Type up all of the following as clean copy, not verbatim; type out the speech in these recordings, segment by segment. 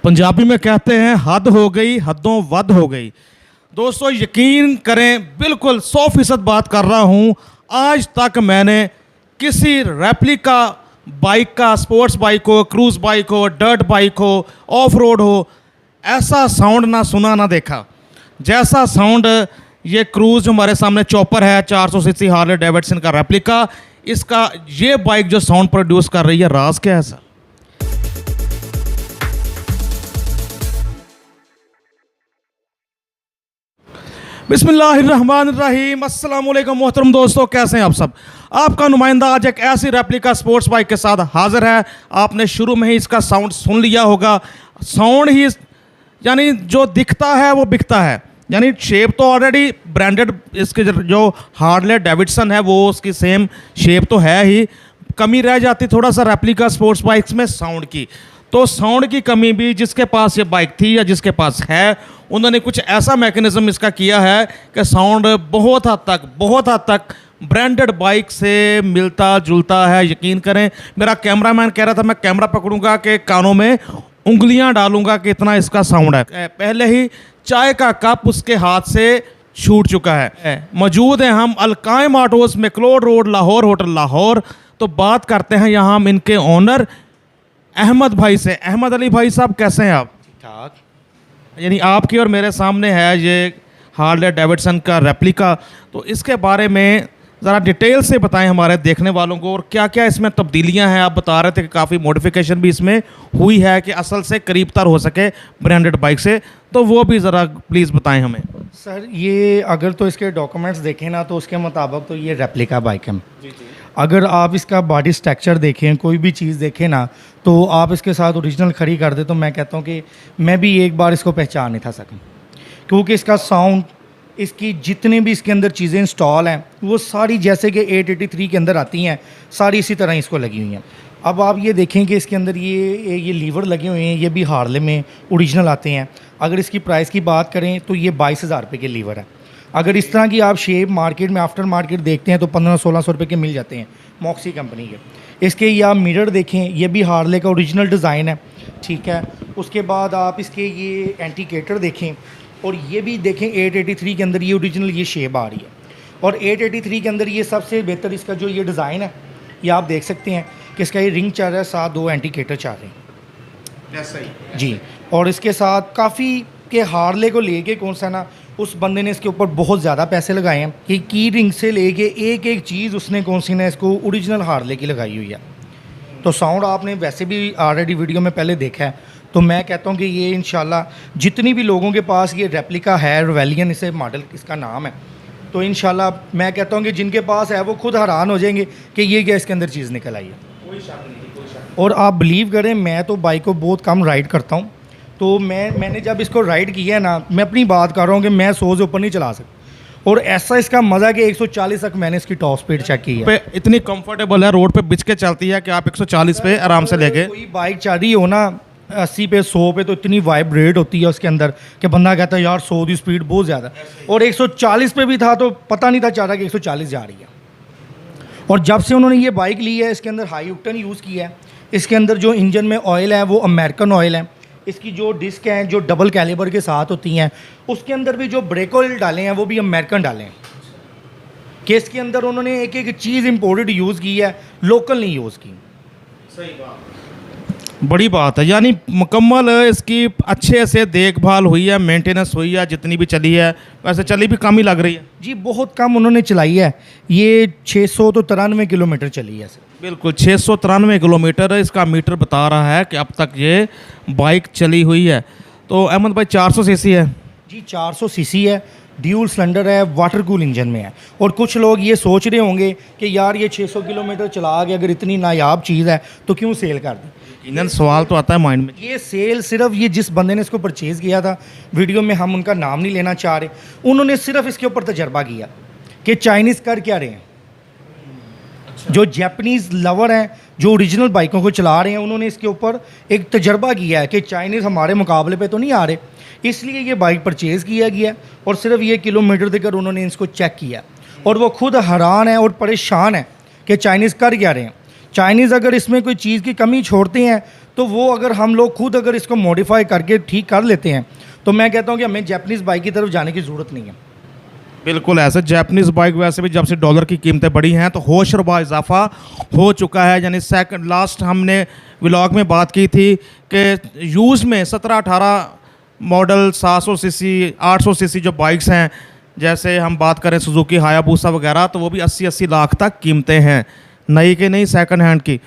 पंजाबी में कहते हैं हद हो गई, हदों वद हो गई। दोस्तों यकीन करें, बिल्कुल 100% बात कर रहा हूँ। आज तक मैंने किसी रेप्लिका बाइक का, स्पोर्ट्स बाइक हो, क्रूज़ बाइक हो, डर्ट बाइक हो, ऑफ रोड हो, ऐसा साउंड ना सुना ना देखा जैसा साउंड ये क्रूज़ हमारे सामने चॉपर है 400 सीसी हार्ले डेविडसन का रेप्लिका। इसका ये बाइक जो साउंड प्रोड्यूस कर रही है, राज क्या है सर? बिस्मिल्लाहिर्रहमानिर्रहीम। अस्सलाम वालेकुम मोहतरम दोस्तों, कैसे हैं आप सब? आपका नुमाइंदा आज एक ऐसी रेप्लिका स्पोर्ट्स बाइक के साथ हाजिर है। आपने शुरू में ही इसका साउंड सुन लिया होगा। साउंड ही यानी जो दिखता है वो बिकता है, यानी शेप तो ऑलरेडी ब्रांडेड, इसके जो हार्ले डेविडसन है वो उसकी सेम शेप तो है ही। कमी रह जाती थोड़ा सा रेप्लिका स्पोर्ट्स बाइक्स में साउंड की। तो साउंड की कमी भी जिसके पास ये बाइक थी या जिसके पास है, उन्होंने कुछ ऐसा मैकेनिज्म इसका किया है कि साउंड बहुत हद तक ब्रांडेड बाइक से मिलता जुलता है। यकीन करें, मेरा कैमरामैन कह रहा था मैं कैमरा पकड़ूंगा कि कानों में उंगलियां डालूंगा कि इतना इसका साउंड है। पहले ही चाय का कप उसके हाथ से छूट चुका है। मौजूद हैं हम Alqaim autos, McLeod road, Lahore, hotel Lahore. तो बात करते हैं यहाँ हम इनके ओनर अहमद भाई से। अहमद अली भाई साहब, कैसे हैं आप? ठीक ठाक। यानी आपकी और मेरे सामने है ये हार्ले डेविडसन का रेप्लिका, तो इसके बारे में ज़रा डिटेल से बताएं हमारे देखने वालों को, और क्या क्या इसमें तब्दीलियां हैं। आप बता रहे थे कि काफ़ी मॉडिफिकेशन भी इसमें हुई है कि असल से करीब तर हो सके ब्रांडेड बाइक से, तो वो भी ज़रा प्लीज़ बताएं हमें। सर ये अगर तो इसके डॉक्यूमेंट्स देखें ना, तो उसके मुताबिक तो ये रेप्लिका बाइक है। अगर आप इसका बॉडी स्ट्रक्चर देखें, कोई भी चीज़ देखें ना, तो आप इसके साथ ओरिजिनल खड़ी कर दे, तो मैं कहता हूँ कि मैं भी एक बार इसको पहचान नहीं था सकूँ, क्योंकि इसका साउंड, इसकी जितनी भी इसके अंदर चीज़ें इंस्टॉल हैं वो सारी जैसे कि 883 के अंदर आती हैं, सारी इसी तरह इसको लगी हुई हैं। अब आप ये देखें कि इसके अंदर ये लीवर लगे हुए हैं, ये भी हार्ले में ओरिजिनल आते हैं। अगर इसकी प्राइस की बात करें तो ये 22,000 रुपये के लीवर है। अगर इस तरह की आप शेप मार्केट में आफ्टर मार्केट देखते हैं तो 1500-1600 रुपये के मिल जाते हैं मॉक्सी कंपनी के। इसके ये आप मिरर देखें, ये भी हार्ले का ओरिजिनल डिज़ाइन है, ठीक है। उसके बाद आप इसके ये एंटीकेटर देखें, और ये भी देखें 883 के अंदर ये ओरिजिनल ये शेप आ रही है। और 883 के अंदर ये सबसे बेहतर इसका जो ये डिज़ाइन है, ये आप देख सकते हैं कि इसका ये रिंग चल रहा है, साथ 2 एंटीकेटर चल रहे हैं। ऐसा ही जी। और इसके साथ काफ़ी के हार्ले को लेके कौन सा ना, उस बंदे ने इसके ऊपर बहुत ज़्यादा पैसे लगाए हैं कि की रिंग से लेके एक एक चीज़ उसने कौन सी ना इसको ओरिजिनल हार्ले की लगाई हुई है। तो साउंड आपने वैसे भी ऑलरेडी वीडियो में पहले देखा है। तो मैं कहता हूँ कि ये इंशाल्लाह जितनी भी लोगों के पास ये रेप्लिका है, रिवेलियन इसे मॉडल इसका नाम है, तो इंशाल्लाह मैं कहता हूँ कि जिनके पास है वो खुद हैरान हो जाएंगे कि ये क्या इसके अंदर चीज़ निकल आई है। कोई शक नहीं। और आप बिलीव करें, मैं तो बाइक को बहुत कम राइड करता हूँ, तो मैंने जब इसको राइड किया है ना, मैं अपनी बात कर रहा हूँ कि मैं 100 से ऊपर नहीं चला सकता। और ऐसा इसका मज़ा कि 140 तक मैंने इसकी टॉप स्पीड चेक की है। इतनी कंफर्टेबल है, रोड पे बिछ के चलती है कि आप 140 पे आराम से लेके। कोई बाइक चल रही हो ना 80 पे 100 पे, तो इतनी वाइब्रेट होती है उसके अंदर कि बंदा कहता है यार 100 की स्पीड बहुत ज़्यादा। और 140 पे भी था तो पता नहीं था चल रहा कि 140 जा रही है। और जब से उन्होंने ये बाइक ली है, इसके अंदर हाई ऑक्टेन यूज़ किया है। इसके अंदर जो इंजन में ऑयल है वो अमेरिकन ऑयल है। इसकी जो डिस्क हैं जो डबल कैलिबर के साथ होती हैं, उसके अंदर भी जो ब्रेक ऑयल डाले हैं वो भी अमेरिकन डाले हैं। कि इसके अंदर उन्होंने एक एक चीज़ इम्पोर्टेड यूज़ की है, लोकल नहीं यूज़ की। सही बात, बड़ी बात है। यानी मुकम्मल इसकी अच्छे से देखभाल हुई है, मेंटेनेंस हुई है, जितनी भी चली है। वैसे चली भी कम ही लग रही है जी, बहुत कम उन्होंने चलाई है। ये 693 किलोमीटर चली है सर। बिल्कुल 693 किलोमीटर इसका मीटर बता रहा है कि अब तक ये बाइक चली हुई है। तो अहमद भाई 400 सीसी है जी, 400 सीसी है, ड्यूल सिलेंडर है, वाटर कूल इंजन में है। और कुछ लोग ये सोच रहे होंगे कि यार ये 600 किलोमीटर चला के अगर इतनी नायाब चीज़ है तो क्यों सेल कर दी। इंजन सवाल तो आता है माइंड में। ये सेल सिर्फ ये जिस बंदे ने इसको परचेज़ किया था, वीडियो में हम उनका नाम नहीं लेना चाह रहे, उन्होंने सिर्फ इसके ऊपर तजर्बा किया कि चाइनीज़ कर क्या रहे हैं। जो जापानीज़ लवर हैं, जो ओरिजिनल बाइकों को चला रहे हैं, उन्होंने इसके ऊपर एक तजर्बा किया है कि चाइनीज़ हमारे मुकाबले पे तो नहीं आ रहे, इसलिए ये बाइक परचेज़ किया गया। और सिर्फ ये किलोमीटर देकर उन्होंने इसको चेक किया, और वो खुद हैरान है और परेशान है कि चाइनीज़ कर क्या रहे हैं। चाइनीज़ अगर इसमें कोई चीज़ की कमी छोड़ते हैं तो वो अगर हम लोग खुद अगर इसको मॉडिफाई करके ठीक कर लेते हैं तो मैं कहता हूँ कि हमें जापानीज़ बाइक की तरफ जाने की ज़रूरत नहीं है। बिल्कुल ऐसे जापानीज़ बाइक वैसे भी जब से डॉलर की कीमतें बढ़ी हैं तो होशरुबा इजाफा हो चुका है। यानी सेकंड लास्ट हमने व्लॉग में बात की थी कि यूज़ में 17-18 मॉडल 700 सीसी 800 सीसी जो बाइक्स हैं, जैसे हम बात करें सुजुकी हायाबुसा वगैरह, तो वो भी 80-80 लाख तक कीमतें हैं, नई के नहीं सेकंड हैंड की।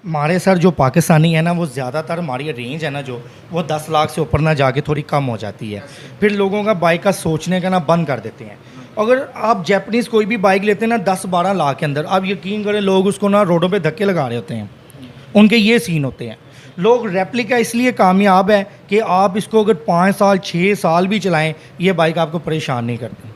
हमारे सर जो पाकिस्तानी है ना, वो ज़्यादातर हमारी रेंज है ना जो, वो 10 लाख से ऊपर ना जाके थोड़ी कम हो जाती है। फिर लोगों का बाइक का सोचने का ना बंद कर देते हैं। अगर आप जापानीज़ कोई भी बाइक लेते हैं ना 10-12 लाख के अंदर, आप यकीन करें लोग उसको ना रोडों पे धक्के लगा रहे होते हैं, उनके ये सीन होते हैं। लोग रेप्लिका इसलिए कामयाब है कि आप इसको अगर 5 साल 6 साल भी चलाएं, ये बाइक आपको परेशान नहीं करती।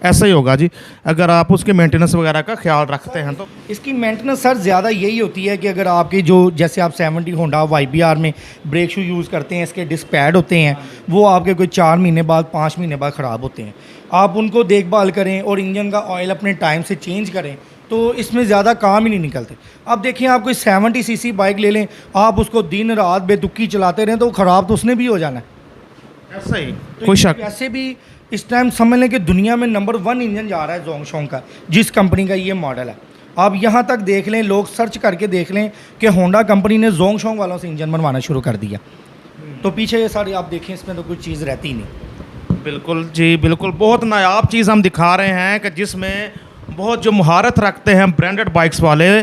ऐसा ही होगा जी, अगर आप उसके मेंटेनेंस वगैरह का ख्याल रखते हैं तो। इसकी मेंटेनेंस सर ज़्यादा यही होती है कि अगर आपकी जो, जैसे आप 70 होंडा YBR में ब्रेक शू यूज़ करते हैं, इसके डिस्क पैड होते हैं, वो आपके कोई 4 महीने बाद 5 महीने बाद ख़राब होते हैं। आप उनको देखभाल करें और इंजन का ऑयल अपने टाइम से चेंज करें तो इसमें ज़्यादा काम ही नहीं निकलते। अब देखिए, आप कोई 70 सीसी बाइक ले लें, आप उसको दिन रात बेतुकी चलाते रहें तो वो ख़राब तो उसने भी हो जाना है। ऐसा ही तो कोई शक। वैसे भी इस टाइम समझ लें कि दुनिया में नंबर 1 इंजन जा रहा है जोंगशोंग का, जिस कंपनी का ये मॉडल है। आप यहाँ तक देख लें, लोग सर्च करके देख लें कि होंडा कंपनी ने जोंगशोंग वालों से इंजन बनवाना शुरू कर दिया। तो पीछे ये सारी आप देखें, इसमें तो कुछ चीज़ रहती ही नहीं। बिल्कुल जी, बिल्कुल बहुत नायाब चीज़ हम दिखा रहे हैं कि जिसमें बहुत जो महारत रखते हैं ब्रांडेड बाइक्स वाले,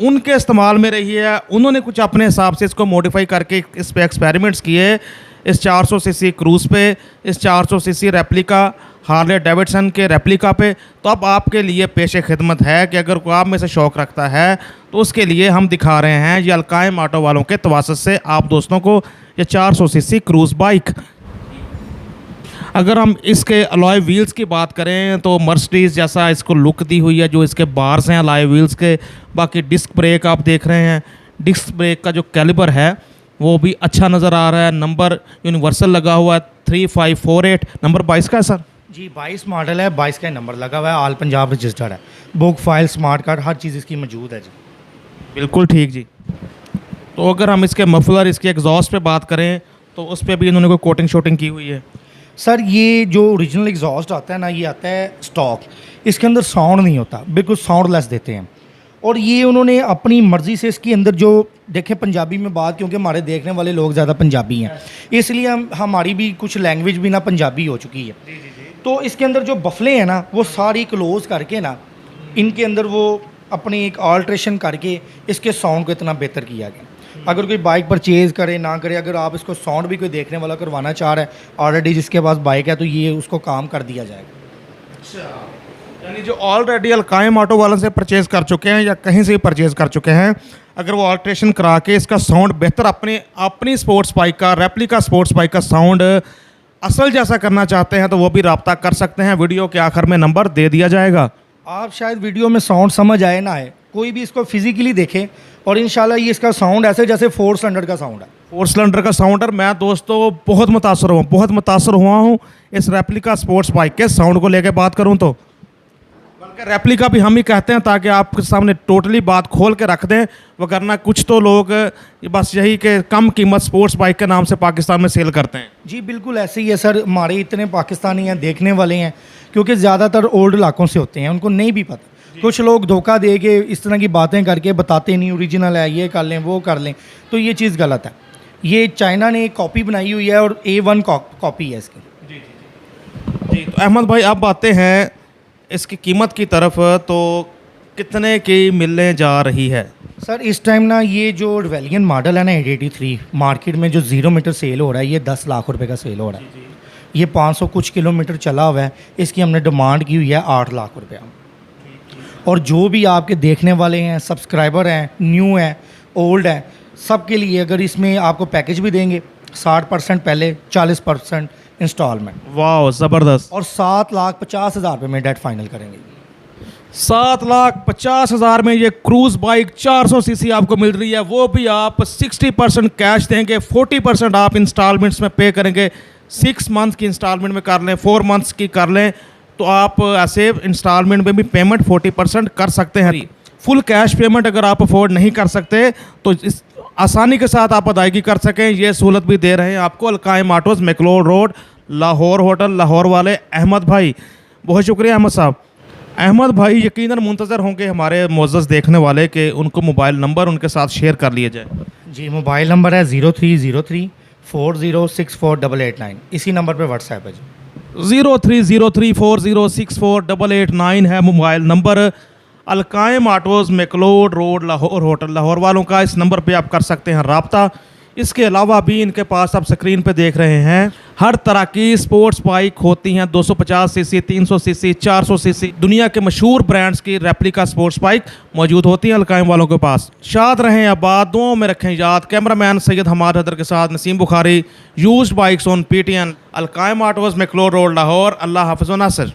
उनके इस्तेमाल में रही है। उन्होंने कुछ अपने हिसाब से इसको मॉडिफाई करके इस पे एक्सपेरिमेंट्स किए, इस 400 सीसी क्रूज़ पे, इस 400 सीसी रेप्लिका हार्ले डेविडसन के रेप्लिका पे। तो अब आपके लिए पेशे खिदमत है कि अगर कोई आप में से शौक़ रखता है तो उसके लिए हम दिखा रहे हैं ये अलकायम ऑटो वालों के तवासत से आप दोस्तों को ये 400 सीसी क्रूज़ बाइक। अगर हम इसके अलॉय व्हील्स की बात करें तो मर्सिडीज़ जैसा इसको लुक दी हुई है, जो इसके बार्स हैं अलॉय व्हील्स के। बाकी डिस्क ब्रेक आप देख रहे हैं, डिस्क ब्रेक का जो कैलिबर है वो भी अच्छा नज़र आ रहा है। नंबर यूनिवर्सल लगा हुआ है 3548, नंबर 22 का है सर जी। 22 मॉडल है, 22 का नंबर लगा हुआ है, ऑल पंजाब रजिस्टर्ड है, बुक फाइल स्मार्ट कार्ड हर चीज़ इसकी मौजूद है जी। बिल्कुल ठीक जी। तो अगर हम इसके मफलर, इसके एग्जॉस्ट पे बात करें तो उस पर भी इन्होंने कोई कोटिंग शोटिंग की हुई है। सर ये जो ओरिजिनल एग्जॉस्ट आता है ना, ये आता है स्टॉक, इसके अंदर साउंड नहीं होता, बिल्कुल साउंडलेस देते हैं। और ये उन्होंने अपनी मर्ज़ी से इसके अंदर जो, देखें पंजाबी में बात, क्योंकि हमारे देखने वाले लोग ज़्यादा पंजाबी हैं, इसलिए हमारी भी कुछ लैंग्वेज भी ना पंजाबी हो चुकी है। तो इसके अंदर जो बफले हैं ना, वो सारी क्लोज करके ना, इनके अंदर वो अपनी एक ऑल्ट्रेशन करके इसके साउंड को इतना बेहतर किया गया। अगर कोई बाइक परचेज़ करे ना करे, अगर आप इसको साउंड भी कोई देखने वाला करवाना चाह रहा है ऑलरेडी जिसके पास बाइक है, तो ये उसको काम कर दिया जाएगा। अच्छा, यानी जो ऑलरेडी अलकायम ऑटो वालों से परचेज़ कर चुके हैं या कहीं से भी परचेज़ कर चुके हैं, अगर वो ऑल्ट्रेशन करा के इसका साउंड बेहतर अपनी स्पोर्ट्स बाइक का, रेप्लिका स्पोर्ट्स बाइक का साउंड असल जैसा करना चाहते हैं तो वो भी रब्ता कर सकते हैं। वीडियो के आखिर में नंबर दे दिया जाएगा। आप शायद वीडियो में साउंड समझ आए ना आए, कोई भी इसको फिजिकली देखें और इंशाल्लाह ये इसका साउंड ऐसे जैसे 4 सिलेंडर का साउंड है। 4 सिलेंडर का साउंड है। मैं दोस्तों बहुत मुतासर हुआ हूँ इस रेप्लिका स्पोर्ट्स बाइक के साउंड को लेकर बात करूँ तो। बल्कि रेप्लिका भी हम ही कहते हैं ताकि आपके सामने टोटली बात खोल के रख दें, वरना कुछ तो लोग बस यही कि कम कीमत स्पोर्ट्स बाइक के नाम से पाकिस्तान में सेल करते हैं। जी बिल्कुल ऐसे ही है सर, हमारे इतने पाकिस्तानी हैं देखने वाले हैं, क्योंकि ज़्यादातर ओल्ड इलाकों से होते हैं, उनको नहीं भी पता। कुछ लोग धोखा दे के इस तरह की बातें करके बताते नहीं ओरिजिनल है, ये कर लें वो कर लें, तो ये चीज़ गलत है। ये चाइना ने एक कॉपी बनाई हुई है और A1 कॉपी है इसकी। जी तो अहमद भाई, अब आते हैं इसकी कीमत की तरफ, तो कितने की मिलने जा रही है? सर इस टाइम ना ये जो रिवेलियन मॉडल है ना 883 मार्केट में जो 0 मीटर सेल हो रहा है, ये 10 लाख रुपए का सेल हो रहा है। ये 500 कुछ किलोमीटर चला हुआ है, इसकी हमने डिमांड की हुई है 8 लाख रुपया। और जो भी आपके देखने वाले हैं, सब्सक्राइबर हैं, न्यू हैं, ओल्ड हैं, सब के लिए अगर इसमें आपको पैकेज भी देंगे 60% पहले, 40% इंस्टॉलमेंट। वाह ज़बरदस्त। और 7,50,000 रुपये में डेट फाइनल करेंगे। 7,50,000 में ये क्रूज़ बाइक 400 सीसी आपको मिल रही है, वो भी आप 60% कैश देंगे, 40% आप इंस्टॉलमेंट्स में पे करेंगे। 6 मंथ की इंस्टॉलमेंट में कर लें, 4 मंथ्स की कर लें, तो आप ऐसे इंस्टॉलमेंट में भी पेमेंट 40% कर सकते हैं। फुल कैश पेमेंट अगर आप अफोर्ड नहीं कर सकते तो इस आसानी के साथ आप अदायगी कर सकें, ये सहूलत भी दे रहे हैं आपको Alqaim autos, McLeod road, Lahore hotel, Lahore वाले अहमद भाई। बहुत शुक्रिया अहमद साहब। अहमद भाई यकीनन मुंतज़र होंगे हमारे मुअज़्ज़ज़ देखने वाले कि उनको मोबाइल नंबर उनके साथ शेयर कर लिया जाए। जी, मोबाइल नंबर है 030340648889, इसी नंबर पे व्हाट्सएप है जी। 030340648889 है mobile number Alqaim autos, McLeod road, Lahore hotel, Lahore वालों का। इस नंबर पे आप कर सकते हैं रब्ता। इसके अलावा भी इनके पास आप स्क्रीन पे देख रहे हैं हर तरह की स्पोर्ट्स बाइक होती हैं, 250 सीसी, 300 सीसी, 400 सीसी, दुनिया के मशहूर ब्रांड्स की रेप्लिका स्पोर्ट्स बाइक मौजूद होती हैं अलकायम वालों के पास। शाद रहें, आबाद, दुआओं में रखें याद। कैमरामैन सैयद हमाद हैदर के साथ Naseem Bukhari, used bikes on PTN, Alqaim autos, McLeod road, Lahore. Allah हाफ़िज़ व नासिर।